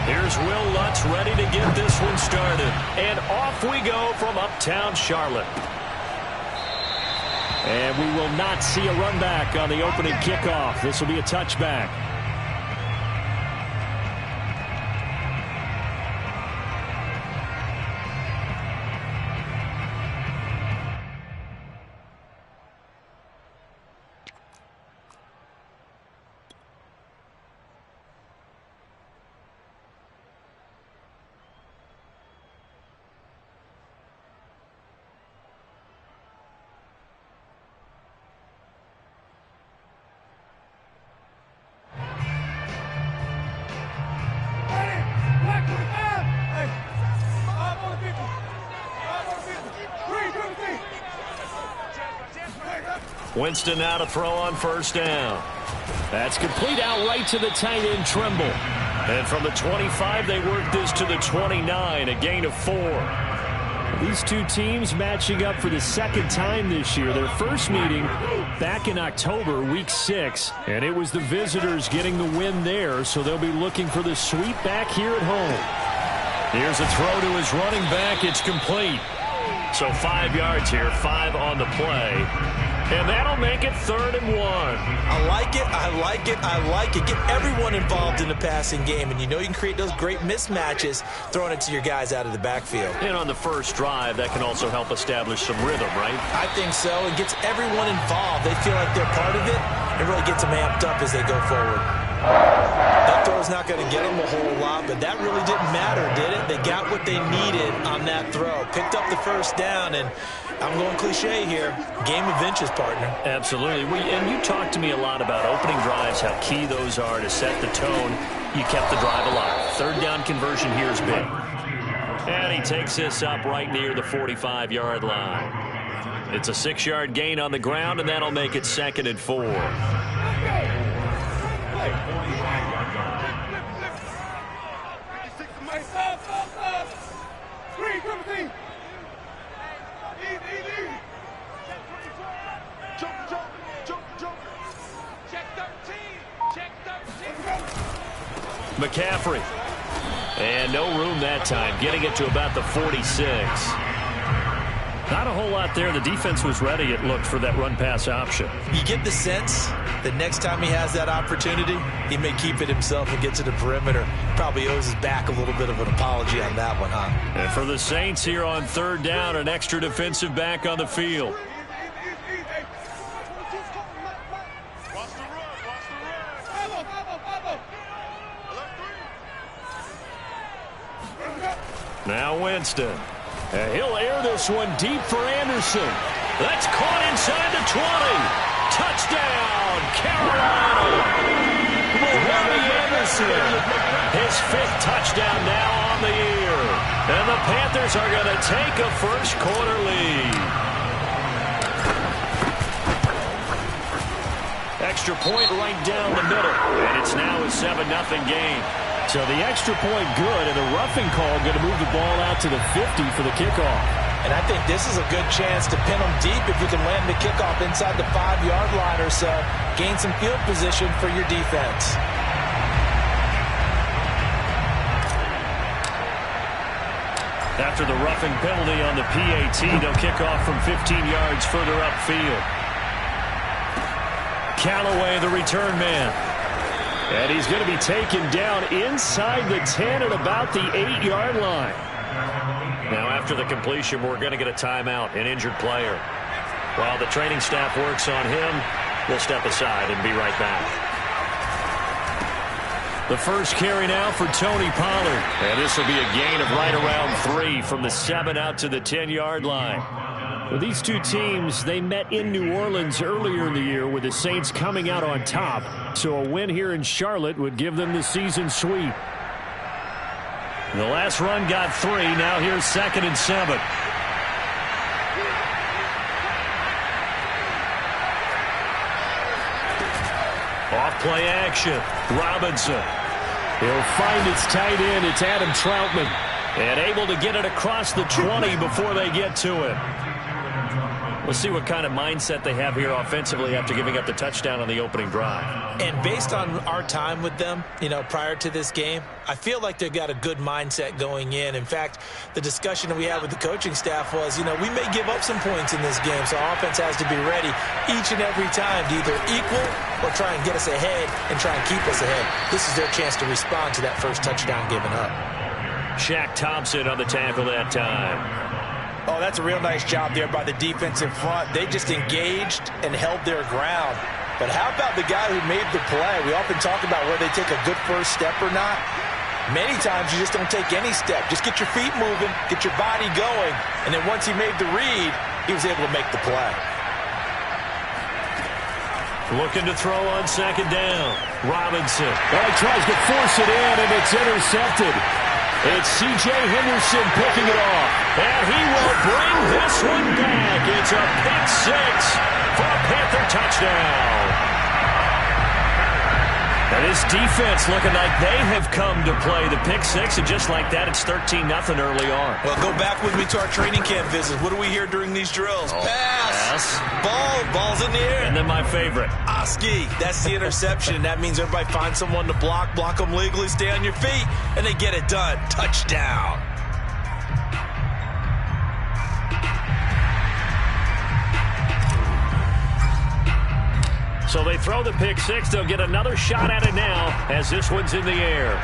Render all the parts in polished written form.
Here's Will Lutz ready to get this one started. And off we go from uptown Charlotte. And we will not see a run back on the opening kickoff. This will be a touchback. Winston now to throw on first down. That's complete out right to the tight end, Trimble. And from the 25, they work this to the 29, a gain of 4. These two teams matching up for the second time this year. Their first meeting back in October, week 6. And it was the visitors getting the win there, so they'll be looking for the sweep back here at home. Here's a throw to his running back. It's complete. So 5 yards here, 5 on the play. And that'll make it 3rd and 1. I like it, I like it, I like it. Get everyone involved in the passing game, and you know you can create those great mismatches throwing it to your guys out of the backfield. And on the first drive, that can also help establish some rhythm, right? I think so. It gets everyone involved. They feel like they're part of it, and really gets them amped up as they go forward. That throw's not going to get them a whole lot, but that really didn't matter, did it? They got what they needed on that throw. Picked up the first down, and I'm going cliche here. Game of inches, partner. Absolutely. And you talked to me a lot about opening drives, how key those are to set the tone. You kept the drive alive. 3rd down conversion here is big. And he takes this up right near the 45-yard line. It's a 6-yard gain on the ground, and that'll make it 2nd and 4. McCaffrey. And no room that time, getting it to about the 46. Not a whole lot there. The defense was ready, it looked, for that run-pass option. You get the sense that next time he has that opportunity, he may keep it himself and get to the perimeter. Probably owes his back a little bit of an apology on that one, huh? And for the Saints here on 3rd down, an extra defensive back on the field. Now Winston. And he'll air this one deep for Anderson. That's caught inside the 20. Touchdown, Carolina. Robbie Anderson. His 5th touchdown now on the year. And the Panthers are going to take a first-quarter lead. Extra point right down the middle. And it's now a 7-0 game. So the extra point good, and the roughing call going to move the ball out to the 50 for the kickoff. And I think this is a good chance to pin them deep if you can land the kickoff inside the 5-yard line or so. Gain some field position for your defense. After the roughing penalty on the PAT, they'll kick off from 15 yards further upfield. Callaway, the return man. And he's going to be taken down inside the 10 at about the 8-yard line. Now, after the completion, we're going to get a timeout, an injured player. While the training staff works on him, we'll step aside and be right back. The first carry now for Tony Pollard. And this will be a gain of right around 3 from the 7 out to the 10-yard line. Well, these two teams, they met in New Orleans earlier in the year with the Saints coming out on top. So a win here in Charlotte would give them the season sweep. The last run got 3. Now here's 2nd and 7. Off play action. Robinson. He'll find its tight end. It's Adam Troutman. And able to get it across the 20 before they get to it. We'll see what kind of mindset they have here offensively after giving up the touchdown on the opening drive. And based on our time with them, prior to this game, I feel like they've got a good mindset going in. In fact, the discussion that we had with the coaching staff was, we may give up some points in this game, so our offense has to be ready each and every time to either equal or try and get us ahead and try and keep us ahead. This is their chance to respond to that first touchdown given up. Shaq Thompson on the tackle that time. Oh, that's a real nice job there by the defensive front. They just engaged and held their ground. But how about the guy who made the play? We often talk about whether they take a good first step or not. Many times you just don't take any step. Just get your feet moving, get your body going, and then once he made the read, he was able to make the play. Looking to throw on second down. Robinson. Well, he tries to force it in, and it's intercepted. It's C.J. Henderson picking it off. And he will bring this one back. It's a pick six for a Panther touchdown. Now this defense looking like they have come to play the pick six, and just like that, it's 13-0 early on. Well, go back with me to our training camp visits. What do we hear during these drills? Pass. Ball's in the air. And then my favorite. Oski. That's the interception. That means everybody finds someone to block them legally, stay on your feet, and they get it done. Touchdown. So they throw the pick six. They'll get another shot at it now as this one's in the air.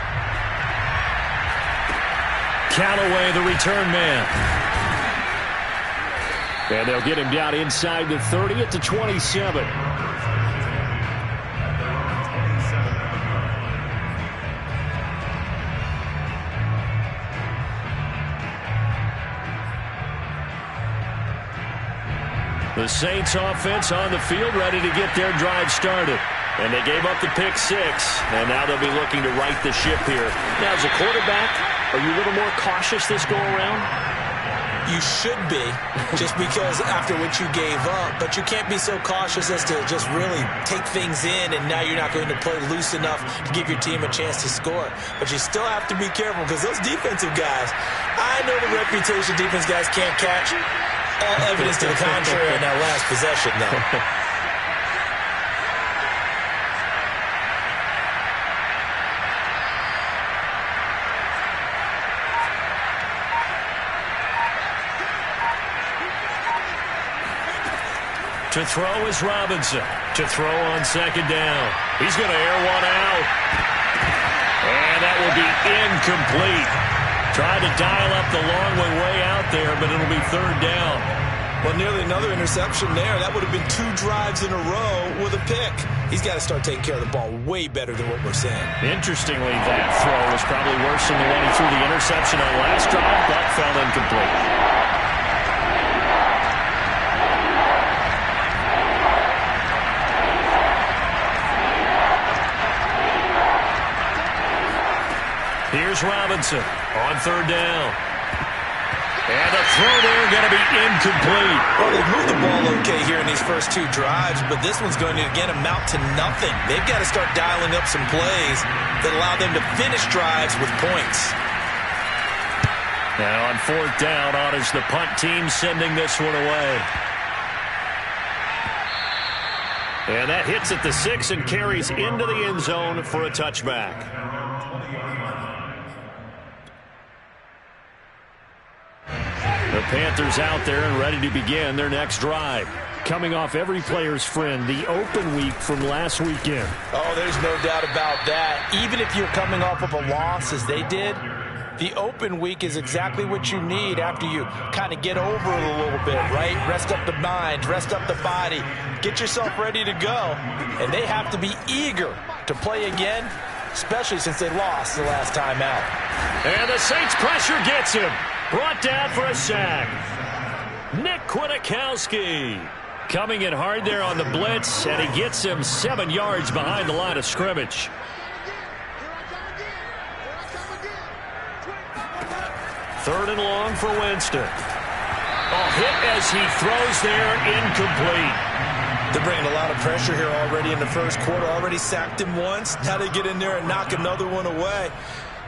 Callaway, the return man. And they'll get him down inside the 30 at the 27. The Saints offense on the field, ready to get their drive started. And they gave up the pick six, and now they'll be looking to right the ship here. Now, as a quarterback, are you a little more cautious this go-around? You should be, just because after what you gave up. But you can't be so cautious as to just really take things in, and now you're not going to play loose enough to give your team a chance to score. But you still have to be careful, because those defensive guys, I know the reputation defense guys can't catch. All evidence to the contrary in that last possession, though. To throw is Robinson. To throw on second down. He's going to air one out. And that will be incomplete. Tried to dial up the long way out there, but it'll be third down. Well, nearly another interception there. That would have been 2 drives in a row with a pick. He's got to start taking care of the ball way better than what we're saying. Interestingly, that throw was probably worse than the one he threw the interception on last drive, but fell incomplete. Here's Robinson on third down. And the throw there going to be incomplete. Well, they've moved the ball okay here in these first 2 drives, but this one's going to, again, amount to nothing. They've got to start dialing up some plays that allow them to finish drives with points. Now on fourth down, on is the punt team sending this one away. And that hits at the 6 and carries into the end zone for a touchback. The Panthers out there and ready to begin their next drive. Coming off every player's friend, the open week from last weekend. Oh, there's no doubt about that. Even if you're coming off of a loss as they did, the open week is exactly what you need after you kind of get over it a little bit, right? Rest up the mind, rest up the body, get yourself ready to go. And they have to be eager to play again, especially since they lost the last time out. And the Saints pressure gets him. Brought down for a sack. Nick Kwiatkowski coming in hard there on the blitz, and he gets him 7 yards behind the line of scrimmage. Third and long for Winston. A hit as he throws there, incomplete. They're bringing a lot of pressure here already in the first quarter. Already sacked him once. Now they get in there and knock another one away.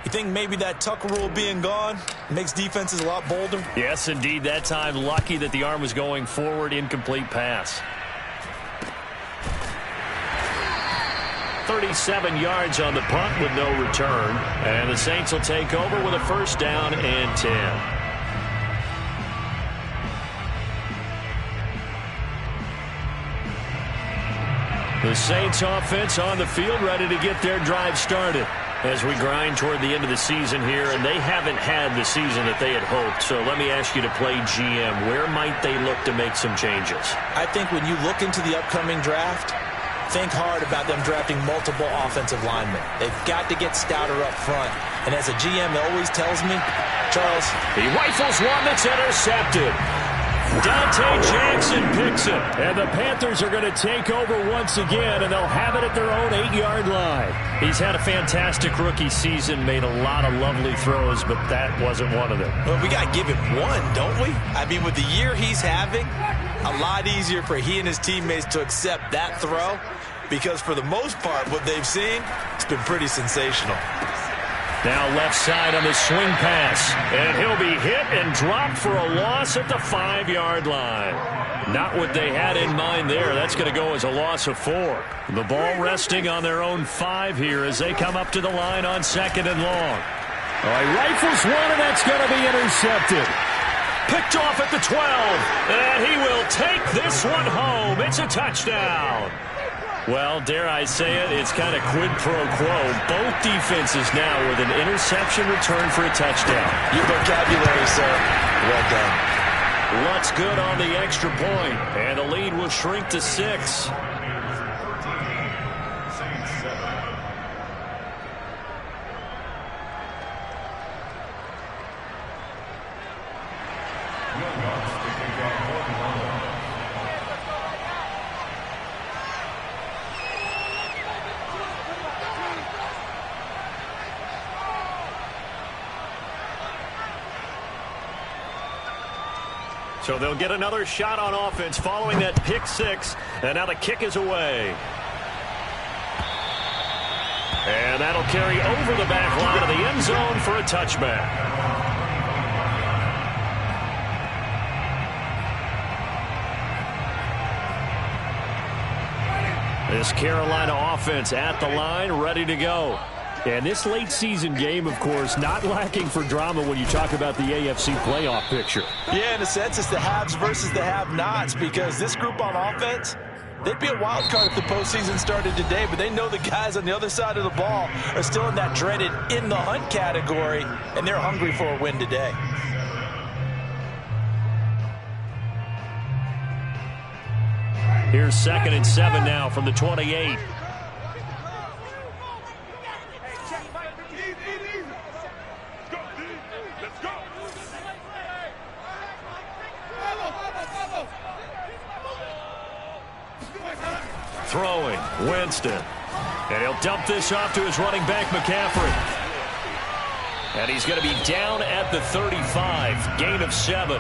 You think maybe that Tucker rule being gone makes defenses a lot bolder? Yes, indeed. That time, lucky that the arm was going forward. Incomplete pass. 37 yards on the punt with no return. And the Saints will take over with a first down and 10. The Saints offense on the field, ready to get their drive started as we grind toward the end of the season here, and they haven't had the season that they had hoped. So let me ask you to play GM. Where might they look to make some changes? I think when you look into the upcoming draft, think hard about them drafting multiple offensive linemen. They've got to get stouter up front. And as a GM always tells me, Charles, he rifles one that's intercepted. Dante Jackson picks it, and the Panthers are going to take over once again, and they'll have it at their own 8-yard line. He's had a fantastic rookie season, made a lot of lovely throws, but that wasn't one of them. Well, we got to give him one, don't we? I mean, with the year he's having, a lot easier for he and his teammates to accept that throw, because for the most part, what they've seen, it's been pretty sensational. Now left side on the swing pass, and he'll be hit and dropped for a loss at the 5-yard line. Not what they had in mind there. That's going to go as a loss of 4. The ball resting on their own 5 here as they come up to the line on 2nd and long. All right, rifles one, and that's going to be intercepted. Picked off at the 12, and he will take this one home. It's a touchdown. Well, dare I say it, it's kind of quid pro quo. Both defenses now with an interception return for a touchdown. Your vocabulary, sir. Well done. Looks good on the extra point, and the lead will shrink to 6. So they'll get another shot on offense following that pick 6. And now the kick is away. And that'll carry over the back line of the end zone for a touchback. This Carolina offense at the line, ready to go. And this late season game, of course, not lacking for drama when you talk about the AFC playoff picture. Yeah, in a sense, it's the haves versus the have-nots, because this group on offense, they'd be a wild card if the postseason started today, but they know the guys on the other side of the ball are still in that dreaded in-the-hunt category, and they're hungry for a win today. Here's 2nd and 7 now from the 28. Throwing, Winston. And he'll dump this off to his running back, McCaffrey. And he's going to be down at the 35, gain of 7.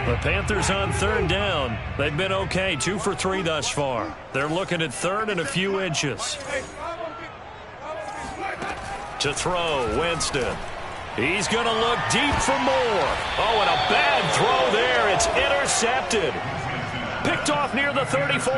The Panthers on 3rd down. They've been okay, 2 for 3 thus far. They're looking at 3rd and a few inches. To throw, Winston. He's going to look deep for more. Oh, and a bad throw there. It's intercepted. Picked off near the 34.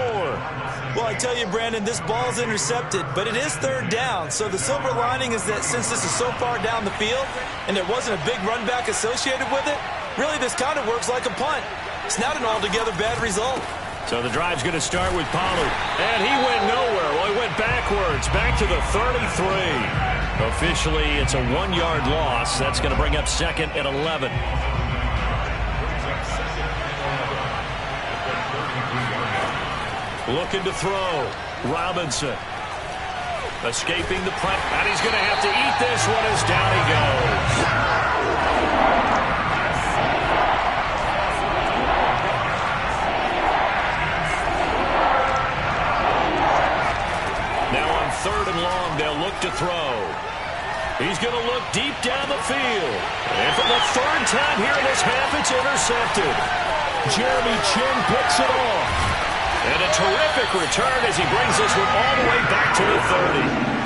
Well, I tell you, Brandon, this ball's intercepted, but it is 3rd down. So the silver lining is that since this is so far down the field and there wasn't a big run back associated with it, really this kind of works like a punt. It's not an altogether bad result. So the drive's going to start with Pollard. And he went nowhere. Well, he went backwards, back to the 33. Officially, it's a 1-yard loss. That's going to bring up 2nd and 11. Looking to throw. Robinson. Escaping the punt. And he's going to have to eat this one as down he goes. Now on 3rd and long, they'll look to throw. He's going to look deep down the field. And for the 3rd time here in this half, it's intercepted. Jeremy Chin picks it off. And a terrific return as he brings this one all the way back to the 30.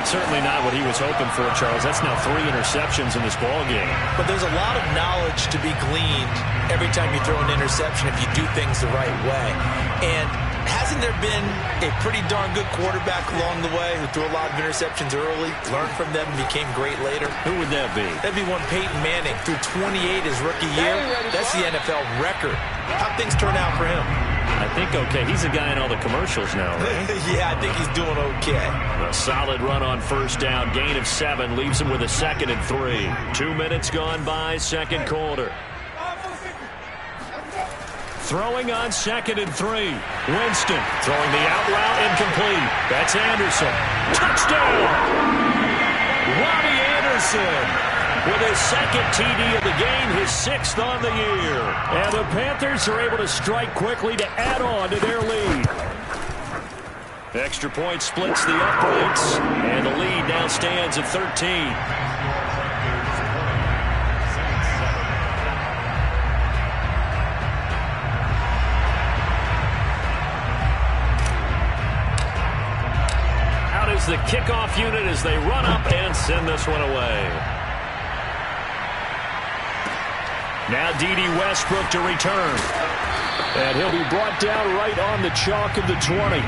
Certainly not what he was hoping for, Charles. That's now 3 interceptions in this ball game. But there's a lot of knowledge to be gleaned every time you throw an interception if you do things the right way. And hasn't there been a pretty darn good quarterback along the way who threw a lot of interceptions early, learned from them, and became great later? Who would that be? That'd be one Peyton Manning. Threw 28 his rookie year. That's the NFL record. How'd things turn out for him? I think okay. He's a guy in all the commercials now, right? Yeah, I think he's doing okay. A solid run on first down. Gain of 7 leaves him with a 2nd and 3. 2 minutes gone by, second quarter. Throwing on 2nd and 3. Winston throwing the out route incomplete. That's Anderson. Touchdown! Robbie Anderson with his 2nd TD of the game, his 6th on the year. And the Panthers are able to strike quickly to add on to their lead. Extra point splits the uprights, and the lead now stands at 13. Out is the kickoff unit as they run up and send this one away. Now D.D. Westbrook to return. And he'll be brought down right on the chalk of the 20.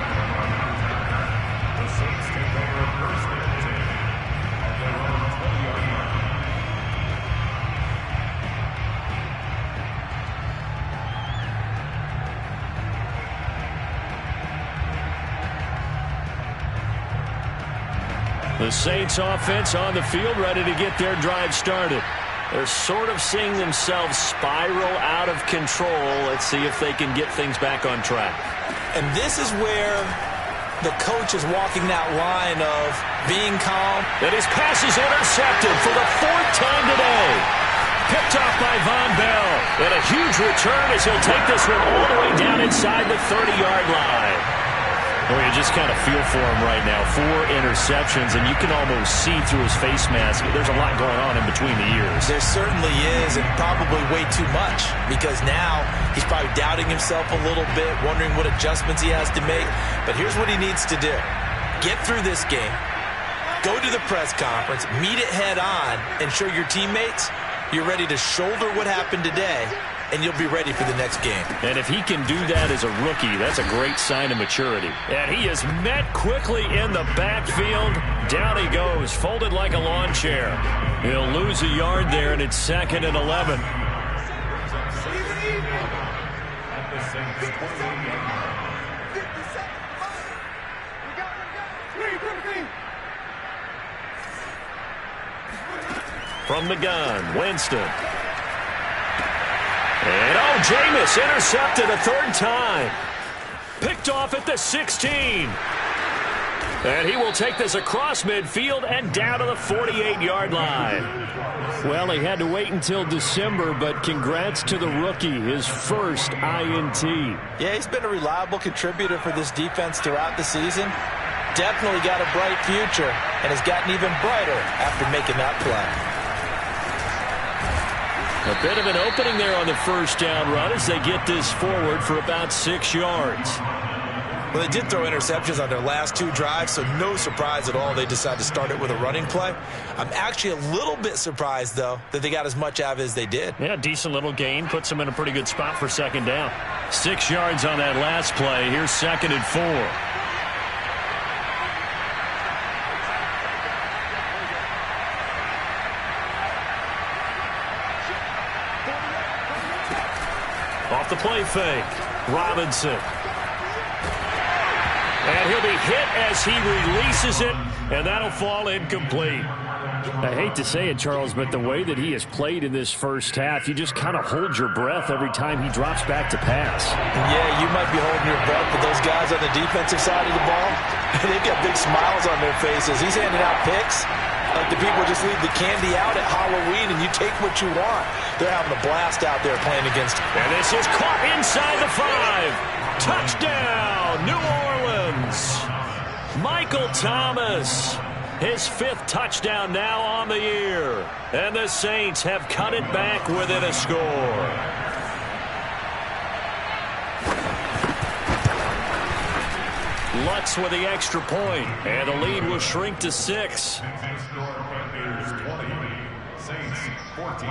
The Saints offense on the field, ready to get their drive started. They're sort of seeing themselves spiral out of control. Let's see if they can get things back on track. And this is where the coach is walking that line of being calm. And his pass is intercepted for the 4th time today. Picked off by Von Bell. And a huge return as he'll take this one all the way down inside the 30-yard line. Well, you just kind of feel for him right now. 4 interceptions, and you can almost see through his face mask. There's a lot going on in between the ears. There certainly is, and probably way too much, because now he's probably doubting himself a little bit, wondering what adjustments he has to make. But here's what he needs to do. Get through this game, go to the press conference, meet it head on, and show your teammates you're ready to shoulder what happened today, and you'll be ready for the next game. And if he can do that as a rookie, that's a great sign of maturity. And he is met quickly in the backfield. Down he goes, folded like a lawn chair. He'll lose a yard there, and it's 2nd and 11. From the gun, Winston. And oh, Jameis intercepted a 3rd time. Picked off at the 16. And he will take this across midfield and down to the 48-yard line. Well, he had to wait until December, but congrats to the rookie, his first INT. Yeah, he's been a reliable contributor for this defense throughout the season. Definitely got a bright future and has gotten even brighter after making that play. A bit of an opening there on the first down run as they get this forward for about 6 yards. Well, they did throw interceptions on their last 2 drives, so no surprise at all they decided to start it with a running play. I'm actually a little bit surprised, though, that they got as much out of it as they did. Yeah, decent little gain. Puts them in a pretty good spot for 2nd down. 6 yards on that last play. Here's 2nd and 4. Off the play fake, Robinson. And he'll be hit as he releases it, and that'll fall incomplete. I hate to say it, Charles, but the way that he has played in this first half, you just kind of hold your breath every time he drops back to pass. Yeah, you might be holding your breath, but those guys on the defensive side of the ball, they've got big smiles on their faces. He's handing out picks like the people just leave the candy out at Halloween and you take what you want. They're having a blast out there playing against him. And this is caught inside the 5. Touchdown, New Orleans. Michael Thomas, his 5th touchdown now on the year. And the Saints have cut it back within a score. Lutz with the extra point, and the lead will shrink to 6. Panthers 20, Saints 14.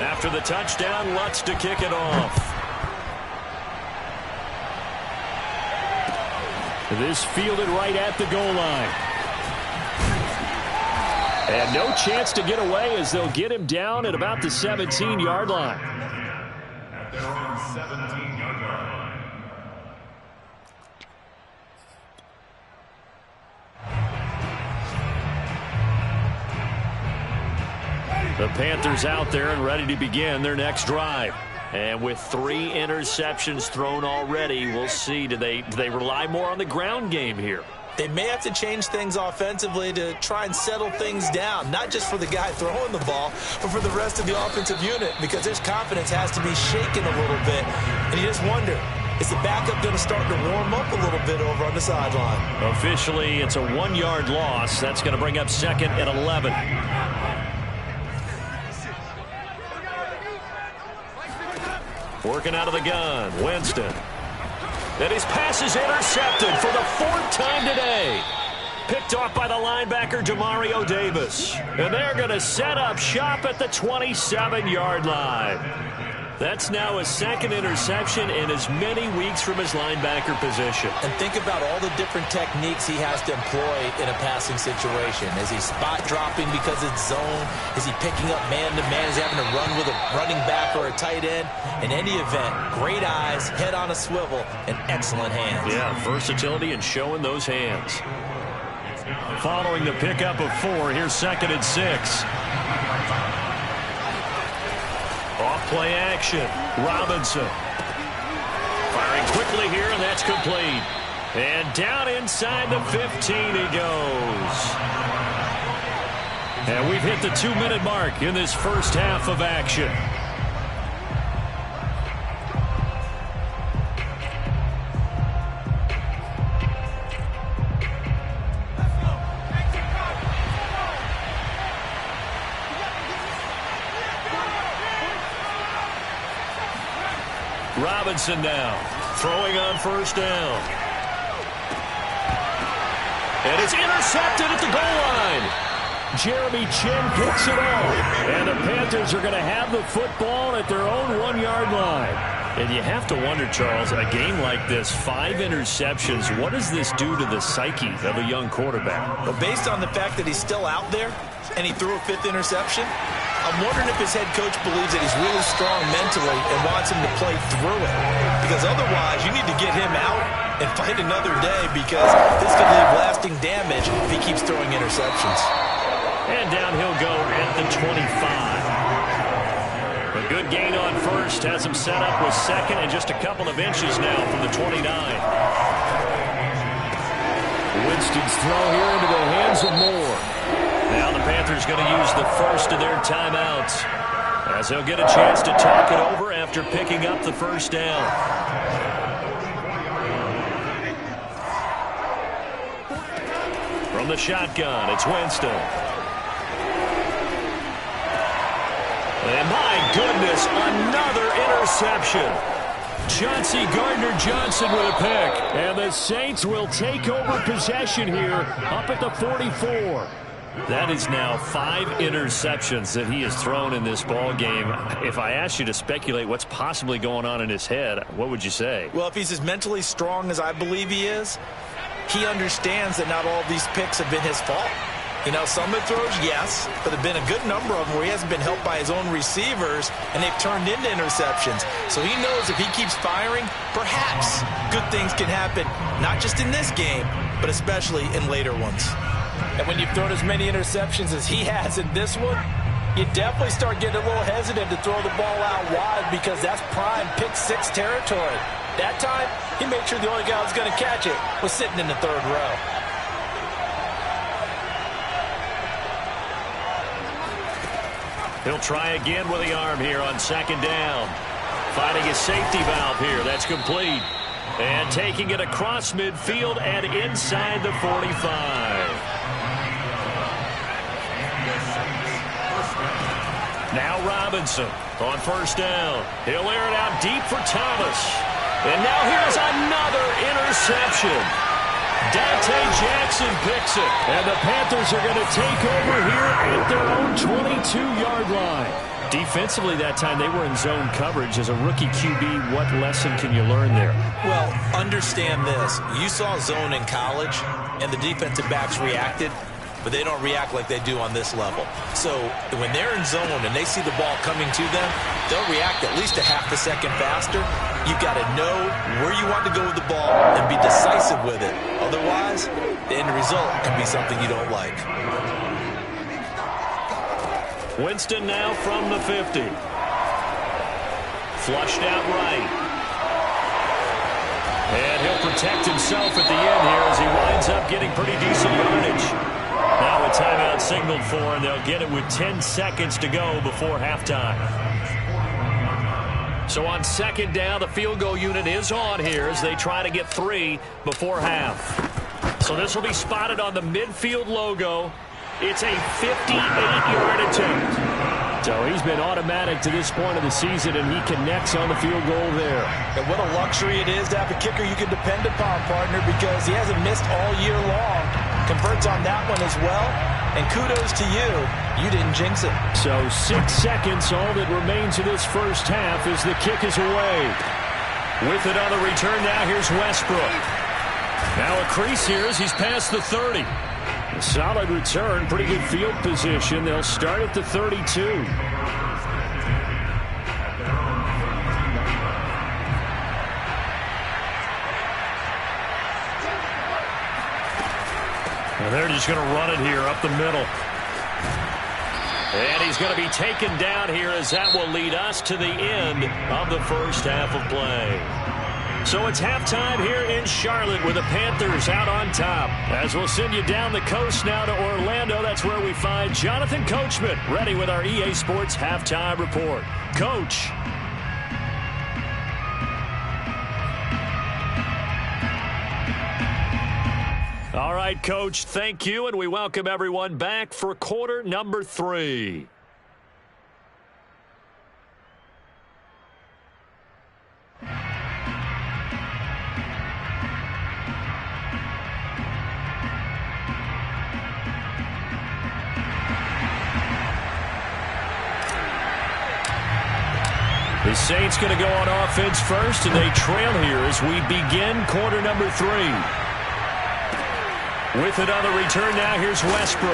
After the touchdown, Lutz to kick it off. This fielded right at the goal line. And no chance to get away as they'll get him down at about the 17-yard line. At their own 17-yard line. The Panthers out there and ready to begin their next drive. And with 3 interceptions thrown already, we'll see. Do they rely more on the ground game here? They may have to change things offensively to try and settle things down, not just for the guy throwing the ball, but for the rest of the offensive unit, because his confidence has to be shaken a little bit. And you just wonder, is the backup going to start to warm up a little bit over on the sideline? Officially, it's a 1-yard loss. That's going to bring up 2nd and 11. Working out of the gun, Winston. And his pass is intercepted for the 4th time today. Picked off by the linebacker, Demario Davis. And they're going to set up shop at the 27-yard line. That's now his 2nd interception in as many weeks from his linebacker position. And think about all the different techniques he has to employ in a passing situation. Is he spot dropping because it's zone? Is he picking up man-to-man? Is he having to run with a running back or a tight end? In any event, great eyes, head on a swivel, and excellent hands. Yeah, versatility and showing those hands. Following the pickup of 4, here's 2nd and 6. Off-play action. Robinson. Firing quickly here, and that's complete. And down inside the 15 he goes. And we've hit the 2-minute mark in this first half of action. Robinson now, throwing on 1st down. And it's intercepted at the goal line. Jeremy Chin picks it off. And the Panthers are going to have the football at their own 1-yard line. And you have to wonder, Charles, a game like this, 5 interceptions, what does this do to the psyche of a young quarterback? Well, based on the fact that he's still out there and he threw a 5th interception, I'm wondering if his head coach believes that he's really strong mentally and wants him to play through it. Because otherwise, you need to get him out and fight another day, because this could leave lasting damage if he keeps throwing interceptions. And down he'll go at the 25. A good gain on 1st has him set up with 2nd and just a couple of inches now from the 29. Winston's throw here into the hands of Moore. Now the Panthers going to use the first of their timeouts, as they'll get a chance to talk it over after picking up the 1st down. From the shotgun, it's Winston. And my goodness, another interception. Chauncey Gardner-Johnson with a pick. And the Saints will take over possession here up at the 44. That is now 5 interceptions that he has thrown in this ball game. If I asked you to speculate what's possibly going on in his head, what would you say? Well, if he's as mentally strong as I believe he is, he understands that not all of these picks have been his fault. You know, some of the throws, yes, but there have been a good number of them where he hasn't been helped by his own receivers, and they've turned into interceptions. So he knows if he keeps firing, perhaps good things can happen, not just in this game, but especially in later ones. And when you've thrown as many interceptions as he has in this one, you definitely start getting a little hesitant to throw the ball out wide, because that's prime pick 6 territory. That time, he made sure the only guy who was going to catch it was sitting in the 3rd row. He'll try again with the arm here on 2nd down. Finding his safety valve here. That's complete. And taking it across midfield and inside the 45. Robinson on first down. He'll air it out deep for Thomas. And now here's another interception. Dante Jackson picks it. And the Panthers are going to take over here at their own 22-yard line. Defensively that time, they were in zone coverage. As a rookie QB, what lesson can you learn there? Well, understand this. You saw zone in college, and the defensive backs reacted, but they don't react like they do on this level. So when they're in zone and they see the ball coming to them, they'll react at least a half a second faster. You've got to know where you want to go with the ball and be decisive with it. Otherwise, the end result can be something you don't like. Winston now from the 50. Flushed out right. And he'll protect himself at the end here as he winds up getting pretty decent yardage. Now a timeout signaled for, and they'll get it with 10 seconds to go before halftime. So on second down, the field goal unit is on here as they try to get 3 before half. So this will be spotted on the midfield logo. It's a 58-yard attempt. So he's been automatic to this point of the season, and he connects on the field goal there. And what a luxury it is to have a kicker you can depend upon, partner, because he hasn't missed all year long. Converts on that one as well. And kudos to you. You didn't jinx it. So 6 seconds, all that remains of this first half as the kick is away. With it on the return now, here's Westbrook. Now a crease here as he's past the 30. A solid return, pretty good field position. They'll start at the 32. And they're just going to run it here up the middle. And he's going to be taken down here as that will lead us to the end of the first half of play. So it's halftime here in Charlotte with the Panthers out on top. As we'll send you down the coast now to Orlando, that's where we find Jonathan Coachman ready with our EA Sports halftime report. Coach. All right, Coach, thank you, and we welcome everyone back for quarter number 3. The Saints going to go on offense first, and they trail here as we begin quarter number 3. With it on the return now, here's Westbrook.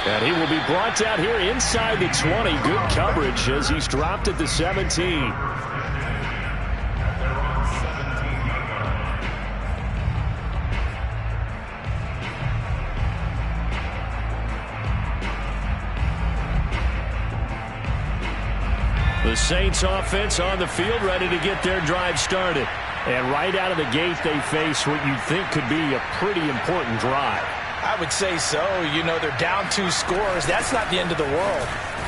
And he will be brought down here inside the 20. Good coverage as he's dropped at the 17. The Saints offense on the field ready to get their drive started. And right out of the gate, they face what you'd think could be a pretty important drive. I would say so. You know, they're down 2 scores. That's not the end of the world.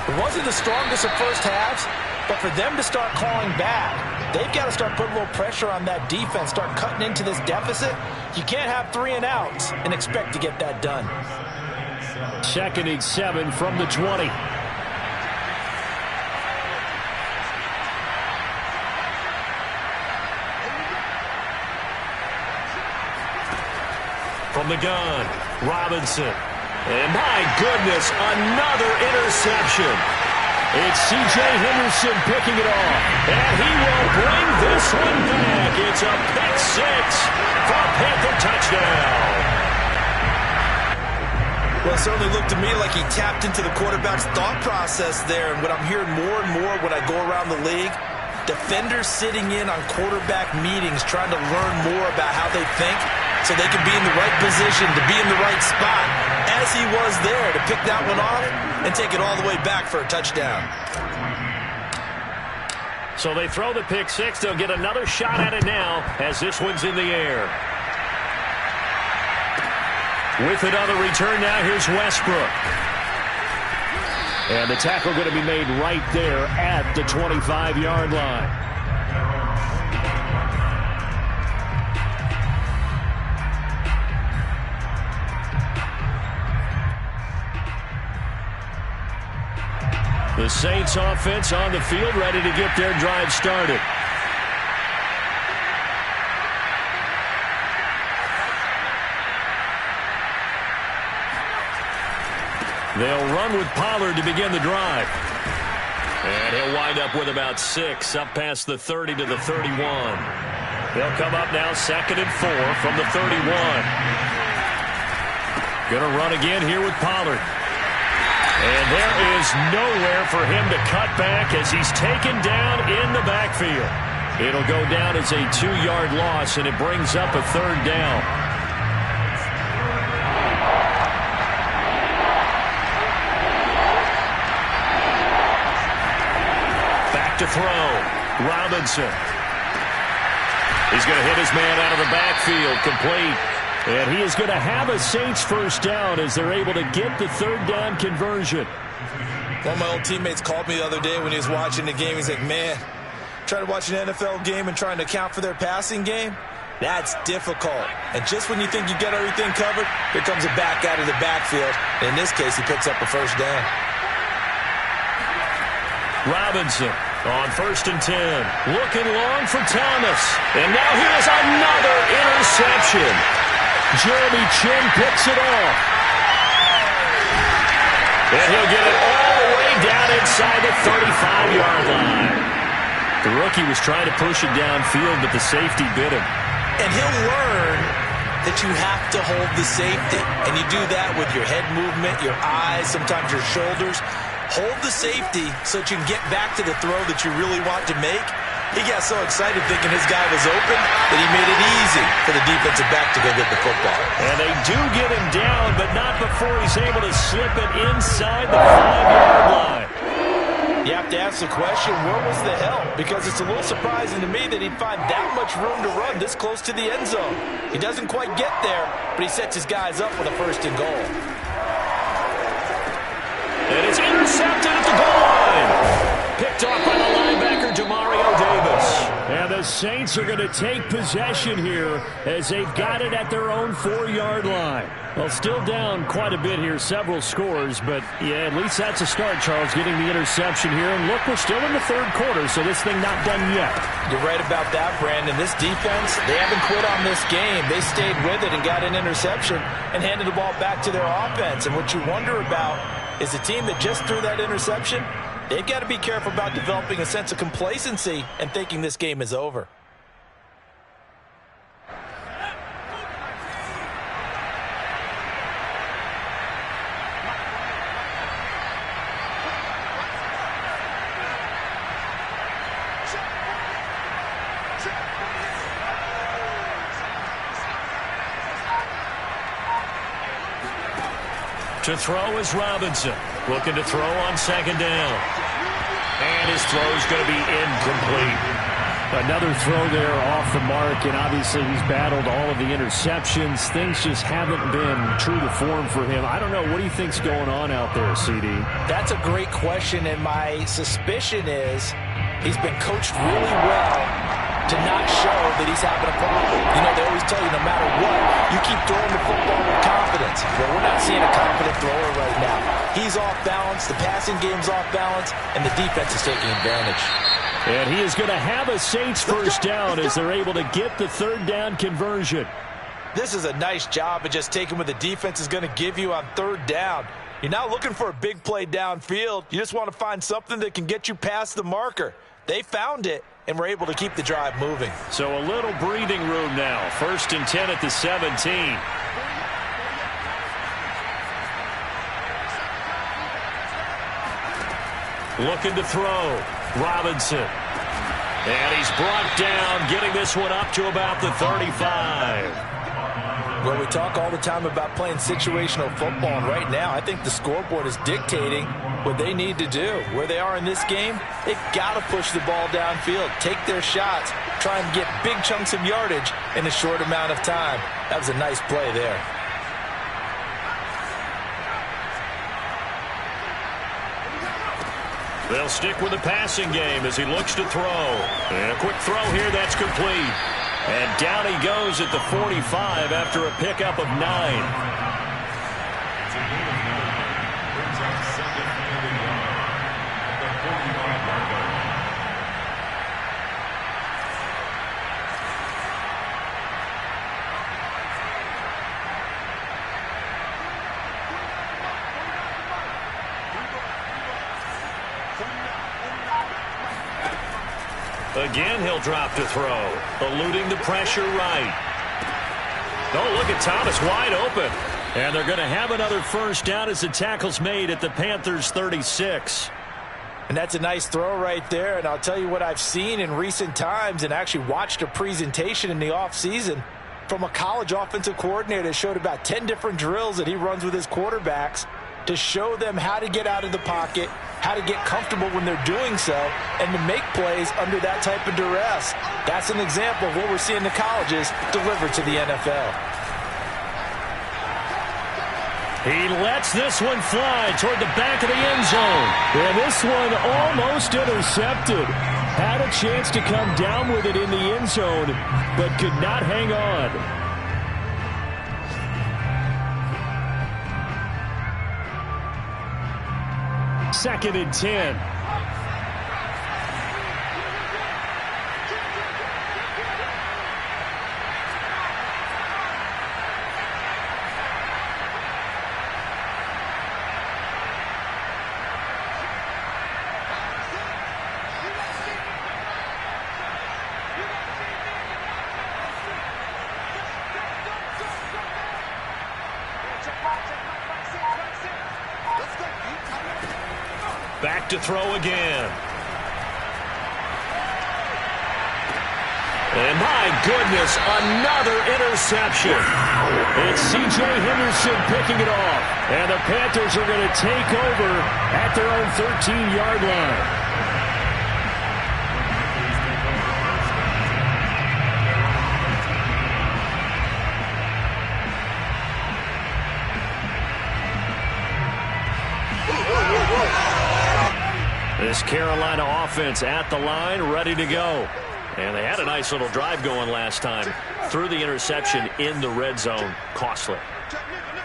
It wasn't the strongest of first halves, but for them to start clawing back, they've got to start putting a little pressure on that defense, start cutting into this deficit. You can't have 3 and outs and expect to get that done. 2nd and 7 from the 20. From the gun, Robinson. And my goodness, another interception. It's C.J. Henderson picking it off. And he will bring this one back. It's a pick 6 for a Panther touchdown. Well, it certainly looked to me like he tapped into the quarterback's thought process there. And what I'm hearing more and more when I go around the league, defenders sitting in on quarterback meetings trying to learn more about how they think so they can be in the right position to be in the right spot, as he was there to pick that one off and take it all the way back for a touchdown. So they throw the pick 6. They'll get another shot at it now as this one's in the air. With it on the return now, here's Westbrook. And the tackle going to be made right there at the 25-yard line. The Saints offense on the field, ready to get their drive started. They'll run with Pollard to begin the drive. And he'll wind up with about 6, up past the 30 to the 31. They'll come up now 2nd and 4 from the 31. Going to run again here with Pollard. And there is nowhere for him to cut back as he's taken down in the backfield. It'll go down as a 2-yard loss, and it brings up a 3rd down. To throw. Robinson. He's going to hit his man out of the backfield. Complete. And he is going to have a Saints first down as they're able to get the 3rd down conversion. One of my old teammates called me the other day when he was watching the game. He's like, man, trying to watch an NFL game and trying to account for their passing game, that's difficult. And just when you think you get everything covered, here comes a back out of the backfield. In this case, he picks up a first down. Robinson on 1st and 10. Looking long for Thomas. And now here's another interception. Jeremy Chin picks it off. And he'll get it all the way down inside the 35-yard line. The rookie was trying to push it downfield, but the safety bit him. And he'll learn that you have to hold the safety. And you do that with your head movement, your eyes, sometimes your shoulders. Hold the safety so that you can get back to the throw that you really want to make. He got so excited thinking his guy was open that he made it easy for the defensive back to go get the football. And they do get him down, but not before he's able to slip it inside the 5-yard line. You have to ask the question, where was the help? Because it's a little surprising to me that he'd find that much room to run this close to the end zone. He doesn't quite get there, but he sets his guys up with a 1st and goal. And it's intercepted at the goal line. Picked off by the linebacker, Demario Davis. And the Saints are going to take possession here as they've got it at their own 4-yard line. Well, still down quite a bit here, several scores, but yeah, at least that's a start, Charles, getting the interception here. And look, we're still in the 3rd quarter, so this thing not done yet. You're right about that, Brandon. This defense, they haven't quit on this game. They stayed with it and got an interception and handed the ball back to their offense. And what you wonder about is the team that just threw that interception, they've got to be careful about developing a sense of complacency and thinking this game is over. To throw is Robinson. Looking to throw on 2nd down. And his throw is going to be incomplete. Another throw there off the mark, and obviously he's battled all of the interceptions. Things just haven't been true to form for him. I don't know. What do you think's going on out there, CD? That's a great question, and my suspicion is he's been coached really well to not show that he's having a problem. You know, they always tell you no matter what, you keep throwing the football with confidence. Well, we're not seeing a confident thrower right now. He's off balance, the passing game's off balance, and the defense is taking advantage. And he is going to have a Saints first down as they're able to get the 3rd down conversion. This is a nice job of just taking what the defense is going to give you on 3rd down. You're not looking for a big play downfield. You just want to find something that can get you past the marker. They found it and were able to keep the drive moving. So a little breathing room now. 1st and 10 at the 17. Looking to throw. Robinson. And he's brought down, getting this one up to about the 35. Well, we talk all the time about playing situational football, and right now I think the scoreboard is dictating what they need to do. Where they are in this game, they've got to push the ball downfield, take their shots, try and get big chunks of yardage in a short amount of time. That was a nice play there. They'll stick with the passing game as he looks to throw. And a quick throw here, that's complete. And down he goes at the 45 after a pickup of 9. 45-yard line. Again, he'll drop to throw, eluding the pressure right. Oh, look at Thomas wide open. And they're going to have another first down as the tackle's made at the Panthers' 36. And that's a nice throw right there. And I'll tell you what I've seen in recent times and actually watched a presentation in the offseason from a college offensive coordinator that showed about 10 different drills that he runs with his quarterbacks to show them how to get out of the pocket, how to get comfortable when they're doing so, and to make plays under that type of duress. That's an example of what we're seeing the colleges deliver to the NFL. He lets this one fly toward the back of the end zone. And this one almost intercepted. Had a chance to come down with it in the end zone, but could not hang on. Second and 10. Back to throw again. And my goodness, another interception. It's C.J. Henderson picking it off. And the Panthers are going to take over at their own 13-yard line. This Carolina offense at the line, ready to go. And they had a nice little drive going last time. Threw the interception in the red zone. Costly.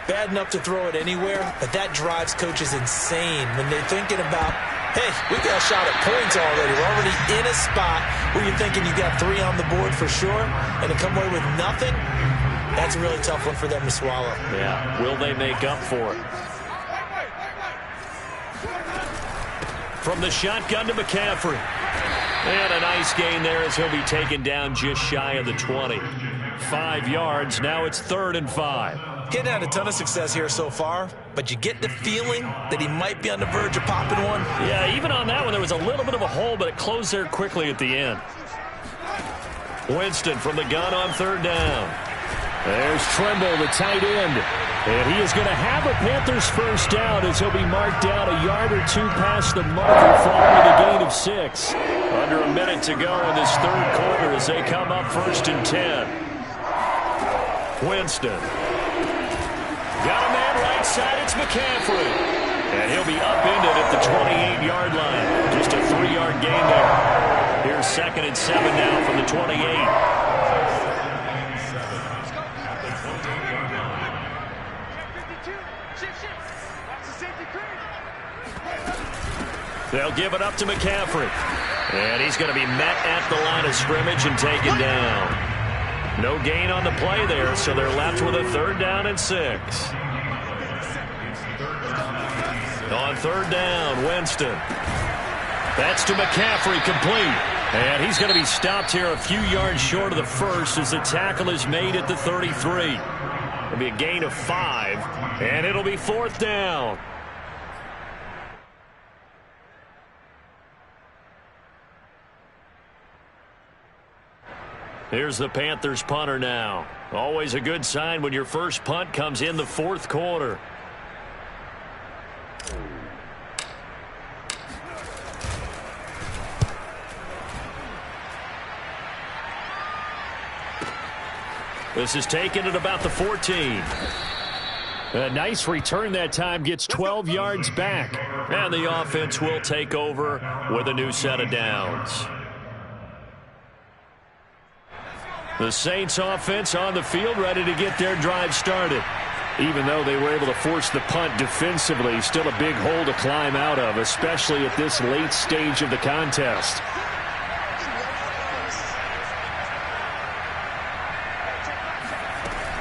Bad enough to throw it anywhere, but that drives coaches insane when they're thinking about, hey, we got a shot at points already. We're already in a spot where you're thinking you got 3 on the board for sure, and to come away with nothing, that's a really tough one for them to swallow. Yeah, will they make up for it? From the shotgun to McCaffrey. And a nice gain there as he'll be taken down just shy of the 20. 5 yards. Now it's 3rd and 5. Getting had a ton of success here so far, but you get the feeling that he might be on the verge of popping one. Yeah, even on that one, there was a little bit of a hole, but it closed there quickly at the end. Winston from the gun on 3rd down. There's Tremble, the tight end. And he is going to have a Panthers first down as he'll be marked down a yard or 2 past the marker following a gain of 6. Under a minute to go in this 3rd quarter as they come up 1st and 10. Winston. Got a man right side. It's McCaffrey. And he'll be upended at the 28-yard line. Just a 3-yard gain there. Here's 2nd and 7 now from the 28. They'll give it up to McCaffrey. And he's going to be met at the line of scrimmage and taken down. No gain on the play there, so they're left with a 3rd down and 6. On 3rd down, Winston. That's to McCaffrey, complete. And he's going to be stopped here a few yards short of the first as the tackle is made at the 33. It'll be a gain of 5, and it'll be 4th down. Here's the Panthers punter now. Always a good sign when your first punt comes in the 4th quarter. This is taken at about the 14. A nice return that time, gets 12 yards back. And the offense will take over with a new set of downs. The Saints offense on the field, ready to get their drive started. Even though they were able to force the punt defensively, still a big hole to climb out of, especially at this late stage of the contest.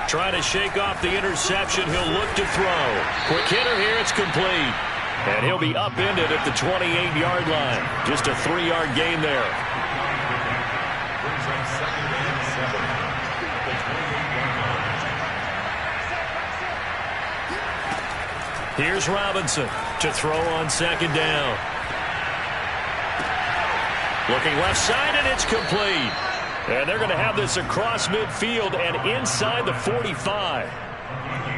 Trying to shake off the interception. He'll look to throw. Quick hitter here. It's complete. And he'll be upended at the 28-yard line. Just a 3-yard gain there. Here's Robinson to throw on second down. Looking left side, and it's complete. And they're going to have this across midfield and inside the 45.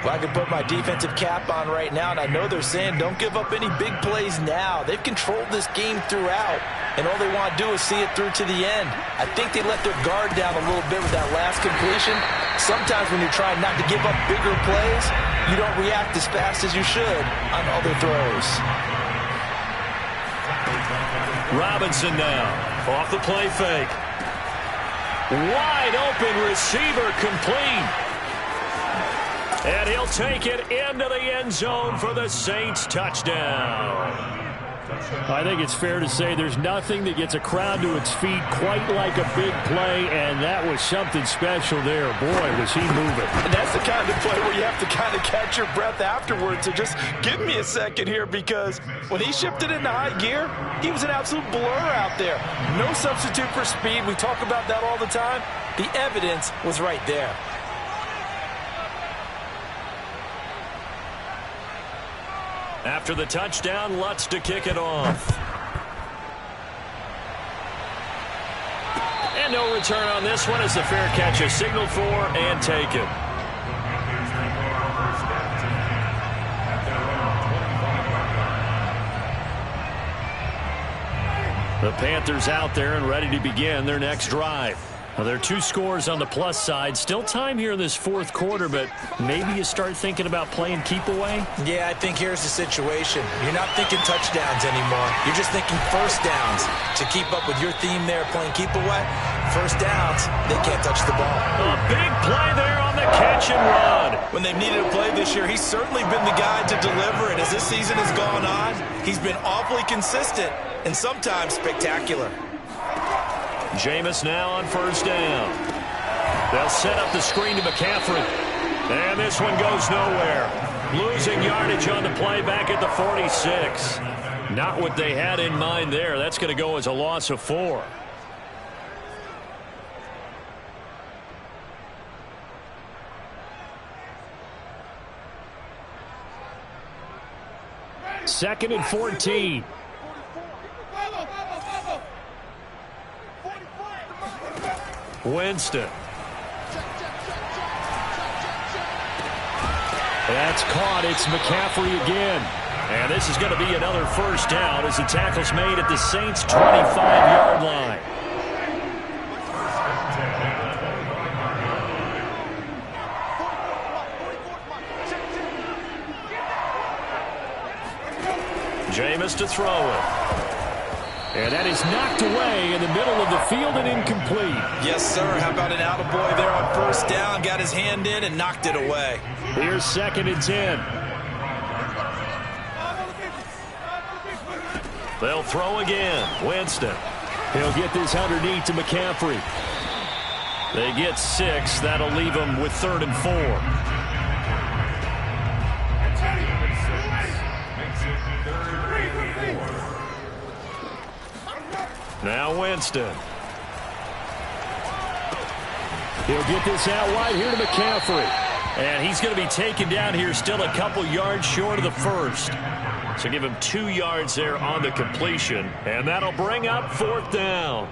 Well, I can put my defensive cap on right now, and I know they're saying don't give up any big plays now. They've controlled this game throughout, and all they want to do is see it through to the end. I think they let their guard down a little bit with that last completion. Sometimes when you're trying not to give up bigger plays, you don't react as fast as you should on other throws. Robinson now off the play fake. Wide open receiver, complete. And he'll take it into the end zone for the Saints touchdown. I think it's fair to say there's nothing that gets a crowd to its feet quite like a big play, and that was something special there. Boy, was he moving. And that's the kind of play where you have to kind of catch your breath afterwards. So just give me a second here, because when he shifted into high gear, he was an absolute blur out there. No substitute for speed. We talk about that all the time. The evidence was right there. After the touchdown, Lutz to kick it off. And no return on this one as the fair catch is signaled for and taken. The Panthers out there and ready to begin their next drive. Now, there are 2 scores on the plus side. Still time here in this fourth quarter, but maybe you start thinking about playing keep away? Yeah, I think here's the situation. You're not thinking touchdowns anymore. You're just thinking first downs. To keep up with your theme there, playing keep away, first downs, they can't touch the ball. A big play there on the catch and run. When they've needed a play this year, he's certainly been the guy to deliver it. As this season has gone on, he's been awfully consistent and sometimes spectacular. Jameis now on first down. They'll set up the screen to McCaffrey. And this one goes nowhere. Losing yardage on the play back at the 46. Not what they had in mind there. That's going to go as a loss of 4. Second and 14. Winston. That's caught. It's McCaffrey again. And this is going to be another first down as the tackle's made at the Saints' 25-yard line. Jameis to throw it. And that is knocked away in the middle of the field and incomplete. Yes, sir. How about an attaboy there on first down? Got his hand in and knocked it away. Here's second and 10. They'll throw again. Winston. He'll get this underneath to McCaffrey. They get 6. That'll leave them with 3rd and 4. Now Winston. He'll get this out wide here to McCaffrey. And he's going to be taken down here still a couple yards short of the first. So give him 2 yards there on the completion. And that'll bring up 4th down.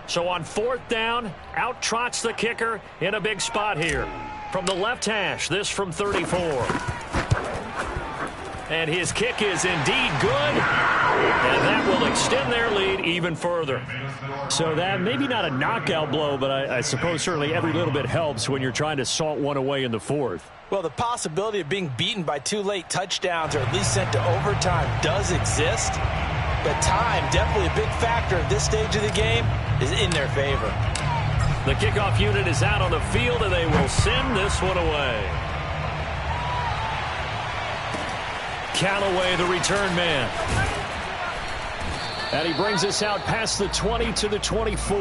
So on 4th down, out trots the kicker in a big spot here. From the left hash, this from 34. And his kick is indeed good. And that will extend their lead even further. So that maybe not a knockout blow, but I suppose certainly every little bit helps when you're trying to salt one away in the fourth. Well, the possibility of being beaten by 2 late touchdowns or at least sent to overtime does exist. But time, definitely a big factor at this stage of the game, is in their favor. The kickoff unit is out on the field, and they will send this one away. Callaway, the return man. And he brings us out past the 20 to the 24.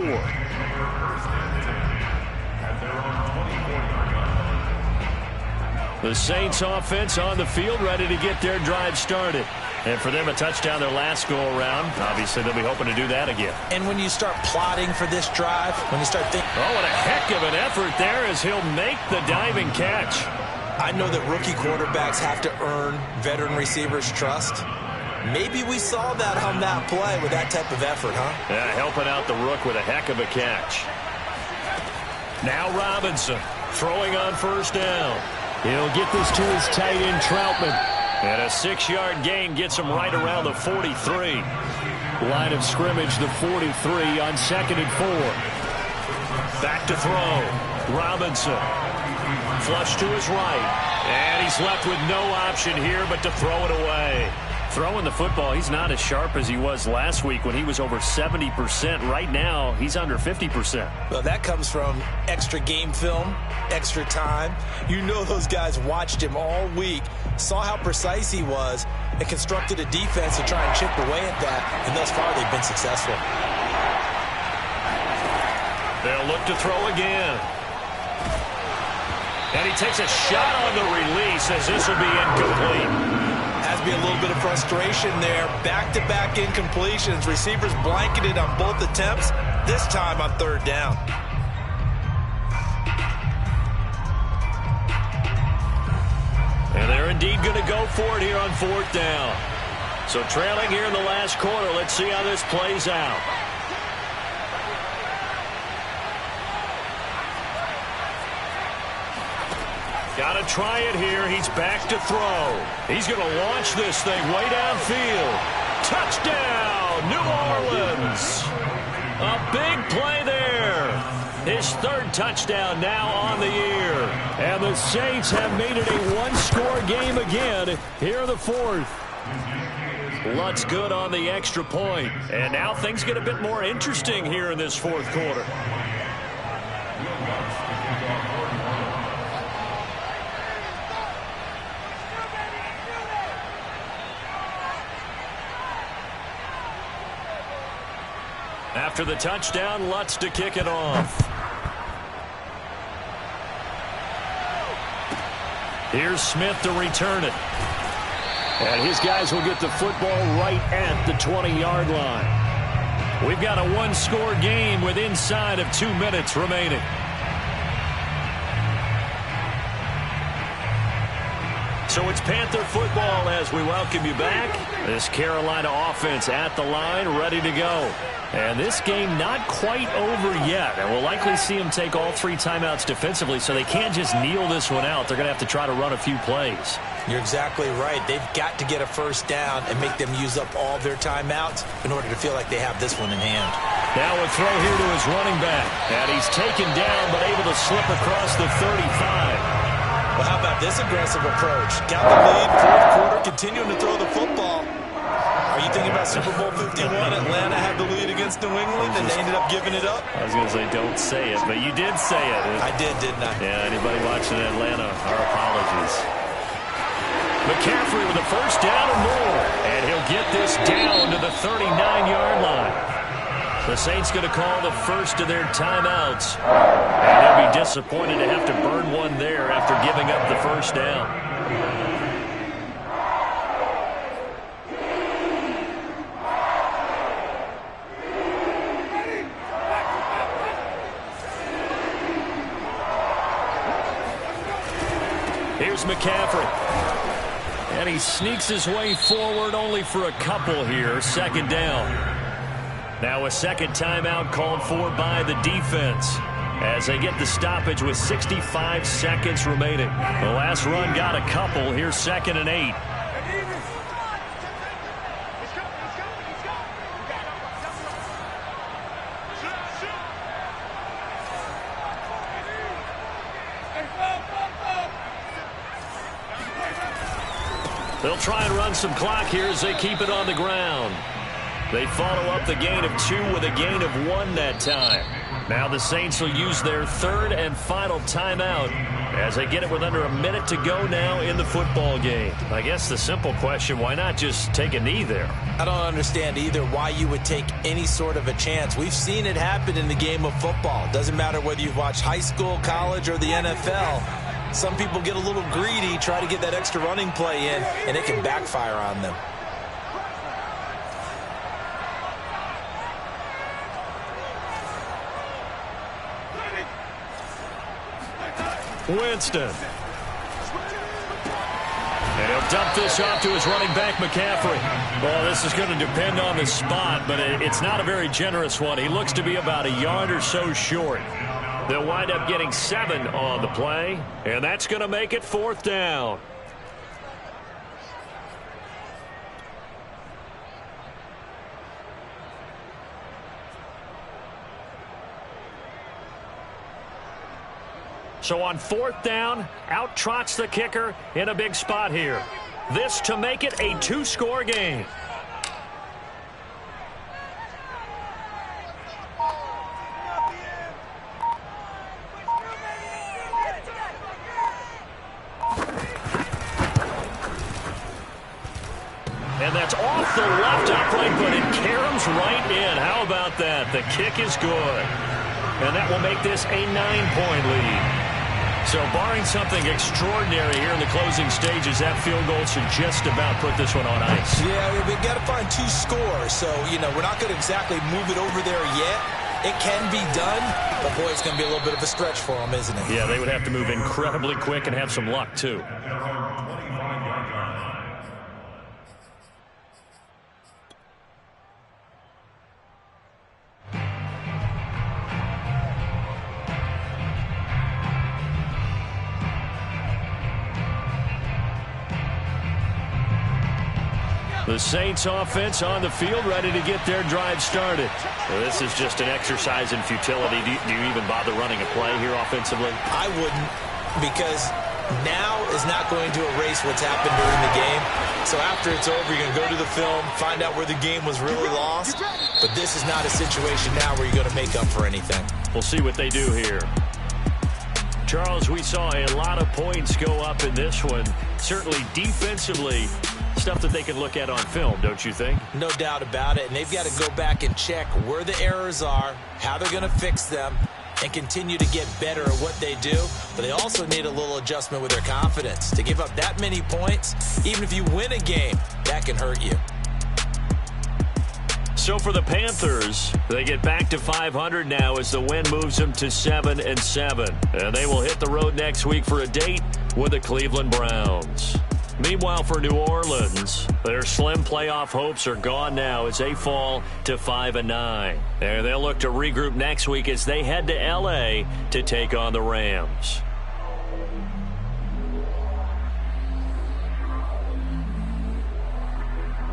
The Saints offense on the field, ready to get their drive started. And for them, a touchdown their last go-around. Obviously, they'll be hoping to do that again. And when you start plotting for this drive, when you start thinking... Oh, what a heck of an effort there as he'll make the diving catch. I know that rookie quarterbacks have to earn veteran receivers' trust. Maybe we saw that on that play with that type of effort, huh? Yeah, helping out the rook with a heck of a catch. Now Robinson throwing on first down. He'll get this to his tight end, Troutman. And a 6-yard gain gets him right around the 43. Line of scrimmage, the 43 on 2nd and 4. Back to throw. Robinson. Flush to his right. And he's left with no option here but to throw it away. Throwing the football, he's not as sharp as he was last week when he was over 70%. Right now, he's under 50%. Well, that comes from extra game film, extra time. You know those guys watched him all week, saw how precise he was, and constructed a defense to try and chip away at that. And thus far, they've been successful. They'll look to throw again. And he takes a shot on the release as this will be incomplete. Has to be a little bit of frustration there. Back-to-back incompletions. Receivers blanketed on both attempts, this time on 3rd down. And they're indeed going to go for it here on 4th down. So trailing here in the last quarter. Let's see how this plays out. Got to try it here. He's back to throw. He's going to launch this thing way downfield. Touchdown, New Orleans. A big play there. His 3rd touchdown now on the year. And the Saints have made it a one-score game again here in the 4th. Lutz good on the extra point. And now things get a bit more interesting here in this 4th quarter. After the touchdown, Lutz to kick it off. Here's Smith to return it. And his guys will get the football right at the 20-yard line. We've got a one-score game with inside of 2 minutes remaining. So it's Panther football as we welcome you back. This Carolina offense at the line, ready to go. And this game not quite over yet. And we'll likely see them take all 3 timeouts defensively, so they can't just kneel this one out. They're going to have to try to run a few plays. You're exactly right. They've got to get a first down and make them use up all their timeouts in order to feel like they have this one in hand. Now a throw here to his running back. And he's taken down but able to slip across the 35. Well, how about this aggressive approach? Got the lead, 4th quarter, continuing to throw the football. Are you thinking about Super Bowl 51? Atlanta had the lead against New England, and they ended up giving it up? I was going to say, don't say it, but you did say it. I did, didn't I? Yeah, anybody watching Atlanta, our apologies. McCaffrey with a first down and more. And he'll get this down to the 39-yard line. The Saints going to call the first of their timeouts. And they'll be disappointed to have to burn one there after giving up the first down. Here's McCaffrey. And he sneaks his way forward only for a couple here. 2nd down. Now a 2nd timeout called for by the defense as they get the stoppage with 65 seconds remaining. The last run got a couple. Here's 2nd and 8. They'll try and run some clock here as they keep it on the ground. They follow up the gain of 2 with a gain of 1 that time. Now the Saints will use their third and final timeout as they get it with under a minute to go now in the football game. I guess the simple question, why not just take a knee there? I don't understand either why you would take any sort of a chance. We've seen it happen in the game of football. Doesn't matter whether you've watched high school, college, or the NFL. Some people get a little greedy, try to get that extra running play in, and it can backfire on them. Winston. And he'll dump this off to his running back, McCaffrey. Well, this is going to depend on the spot, but it's not a very generous one. He looks to be about a yard or so short. They'll wind up getting 7 on the play, and that's going to make it 4th down. So on 4th down, out trots the kicker in a big spot here. This to make it a 2-score game. And that's off the left upright, but it caroms right in. How about that? The kick is good. And that will make this a 9-point lead. So barring something extraordinary here in the closing stages, that field goal should just about put this one on ice. Yeah, we've got to find 2 scores. So, we're not going to exactly move it over there yet. It can be done, but boy, it's going to be a little bit of a stretch for them, isn't it? Yeah, they would have to move incredibly quick and have some luck, too. The Saints offense on the field, ready to get their drive started. Well, this is just an exercise in futility. Do you even bother running a play here offensively? I wouldn't, because now is not going to erase what's happened during the game. So after it's over, you're going to go to the film, find out where the game was really lost. But this is not a situation now where you're going to make up for anything. We'll see what they do here. Charles, we saw a lot of points go up in this one. Certainly defensively, stuff that they can look at on film, don't you think? No doubt about it. And they've got to go back and check where the errors are, how they're going to fix them, and continue to get better at what they do. But they also need a little adjustment with their confidence. To give up that many points, even if you win a game, that can hurt you. So for the Panthers, they get back to 500 now as the win moves them to 7-7. And they will hit the road next week for a date with the Cleveland Browns. Meanwhile, for New Orleans, their slim playoff hopes are gone now as they fall to 5-9. And they'll look to regroup next week as they head to L.A. to take on the Rams.